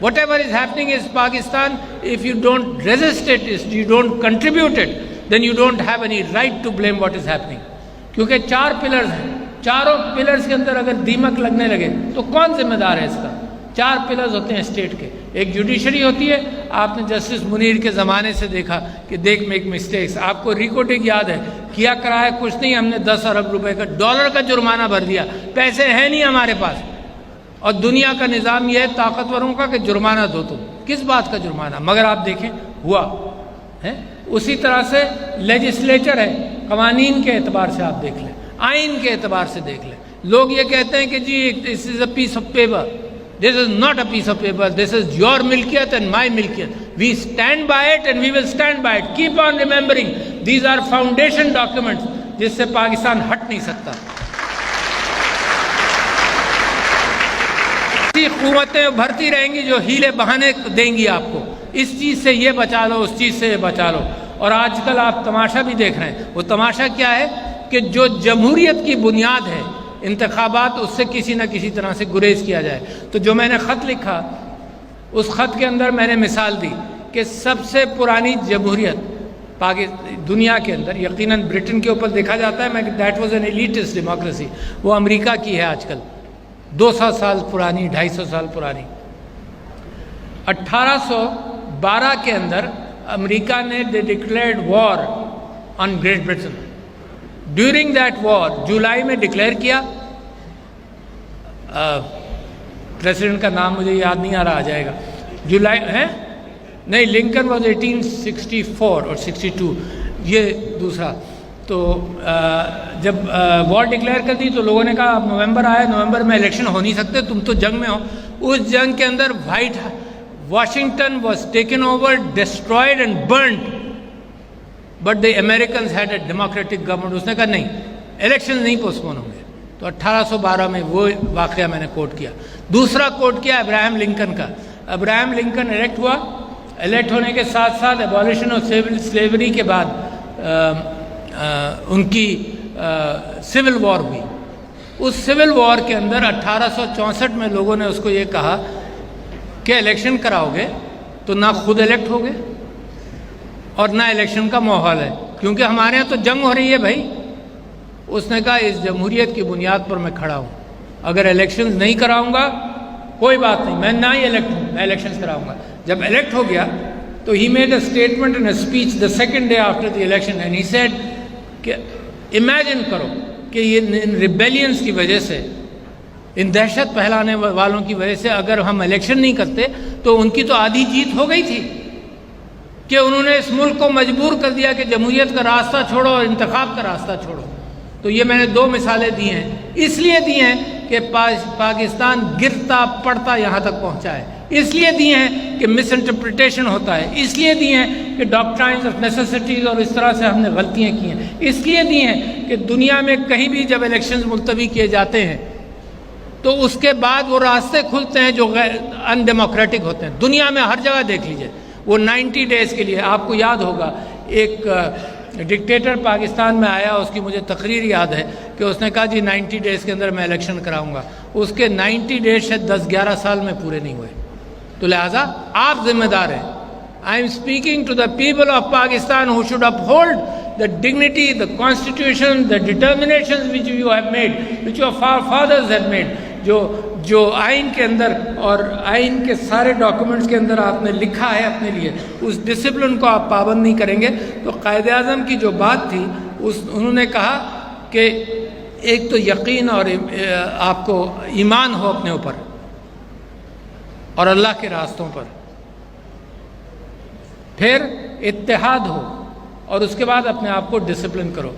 Whatever is happening is Pakistan. If you don't resist it, if you don't contribute it, then you don't have any right to blame what is happening. کیونکہ 4 pillars ہیں, چاروں pillars کے اندر اگر دیمک لگنے لگے تو کون ذمہ دار ہے اس کا؟ 4 پلرز ہوتے ہیں اسٹیٹ کے. ایک جوڈیشری ہوتی ہے, آپ نے جسٹس منیر کے زمانے سے دیکھا کہ دیکھ میک مسٹیکس. آپ کو ریکارڈنگ یاد ہے, کیا کرا ہے کچھ نہیں, ہم نے 10 ارب روپے کا ڈالر کا جرمانہ بھر دیا, پیسے ہیں نہیں ہمارے پاس. اور دنیا کا نظام یہ ہے طاقتوروں کا کہ جرمانہ دو تم, کس بات کا جرمانہ؟ مگر آپ دیکھیں ہوا ہے. اسی طرح سے لیجسلیچر ہے, قوانین کے اعتبار سے آپ دیکھ لیں, آئین کے اعتبار سے دیکھ لیں. لوگ یہ کہتے ہیں کہ جی this is a piece of paper. This is not a piece of paper. This is your milkiyat and my milkiyat. We stand by it and we will stand by it. Keep on remembering. These are foundation documents جس سے پاکستان ہٹ نہیں سکتا. ایسی قوتیں بھرتی رہیں گی جو ہیلے بہانے دیں گی آپ کو, اس چیز سے یہ بچا لو, اس چیز سے یہ بچا لو. اور آج کل آپ تماشا بھی دیکھ رہے ہیں. وہ تماشا کیا ہے کہ جو جمہوریت کی بنیاد ہے انتخابات, اس سے کسی نہ کسی طرح سے گریز کیا جائے. تو جو میں نے خط لکھا اس خط کے اندر میں نے مثال دی کہ سب سے پرانی جمہوریت دنیا کے اندر, یقیناً برٹن کے اوپر دیکھا جاتا ہے that was an elitist democracy, وہ امریکہ کی ہے آج کل, 200 سال پرانی, 250 سال پرانی. 1812 کے اندر امریکہ نے they declared war on Great Britain. During that war جولائی میں ڈکلیئر کیا, پریسیڈنٹ کا نام مجھے یاد نہیں آ رہا, آ جائے گا. جولائی ہے نہیں, لنکن واز 1864 اور 62, یہ دوسرا. تو جب وار ڈکلیئر کر دی تو لوگوں نے کہا اب نومبر آیا, نومبر میں الیکشن ہو نہیں سکتے, تم تو جنگ میں ہو. اس جنگ کے اندر Washington was taken over, destroyed and burned. But the Americans had a democratic government. اس نے کہا نہیں, الیکشن نہیں پوسٹپون ہوں گے. تو 1812 میں وہ واقعہ میں نے کوٹ کیا. دوسرا کوٹ کیا ابراہم لنکن کا. ابراہم لنکن الیکٹ ہوا, الیکٹ ہونے کے ساتھ ساتھ ایبولیشن آف سلیوری کے بعد ان کی سول وار ہوئی. اس سول وار کے اندر 1864 میں لوگوں نے اس کو یہ کہا کہ الیکشن کراؤ گے تو نہ خود الیکٹ ہوگے اور نہ الیکشن کا ماحول ہے, کیونکہ ہمارے یہاں تو جنگ ہو رہی ہے بھائی. اس نے کہا اس جمہوریت کی بنیاد پر میں کھڑا ہوں, اگر الیکشنز نہیں کراؤں گا کوئی بات نہیں, میں نہ ہی الیکٹ ہوں, میں الیکشنز کراؤں گا. جب الیکٹ ہو گیا تو he made a statement and a speech the second day after the election, and he said کہ امیجن کرو کہ یہ ان ریبیلینس کی وجہ سے, ان دہشت پھیلانے والوں کی وجہ سے اگر ہم الیکشن نہیں کرتے تو ان کی تو آدھی جیت ہو گئی تھی, کہ انہوں نے اس ملک کو مجبور کر دیا کہ جمہوریت کا راستہ چھوڑو اور انتخاب کا راستہ چھوڑو. تو یہ میں نے 2 مثالیں دی ہیں, اس لیے دی ہیں کہ پاکستان گرتا پڑتا یہاں تک پہنچا ہے, اس لیے دی ہیں کہ مس انٹرپریٹیشن ہوتا ہے, اس لیے دی ہیں کہ ڈاکٹرائنز آف نیسیسٹیز اور اس طرح سے ہم نے غلطیاں کی ہیں, اس لیے دی ہیں کہ دنیا میں کہیں بھی جب الیکشنز ملتوی کیے جاتے ہیں تو اس کے بعد وہ راستے کھلتے ہیں جو غیر ان ڈیموکریٹک ہوتے ہیں. دنیا میں ہر جگہ دیکھ لیجئے. وہ 90 ڈیز کے لیے, آپ کو یاد ہوگا ایک ڈکٹیٹر پاکستان میں آیا, اس کی مجھے تقریر یاد ہے کہ اس نے کہا جی 90 ڈیز کے اندر میں الیکشن کراؤں گا. اس کے 90 ڈیز شاید 10-11 سال میں پورے نہیں ہوئے. تو لہٰذا آپ ذمہ دار ہیں. I am speaking to the people of Pakistan who should uphold the dignity, the constitution, the determinations which you have made, which your fathers have made. جو آئین کے اندر اور آئین کے سارے ڈاکومنٹس کے اندر آپ نے لکھا ہے اپنے لیے, اس ڈسپلن کو آپ پابند نہیں کریں گے. تو قائد اعظم کی جو بات تھی انہوں نے کہا کہ ایک تو یقین اور آپ کو ایمان ہو اپنے اوپر اور اللہ کے راستوں پر, پھر اتحاد ہو, اور اس کے بعد اپنے آپ کو ڈسپلن کرو.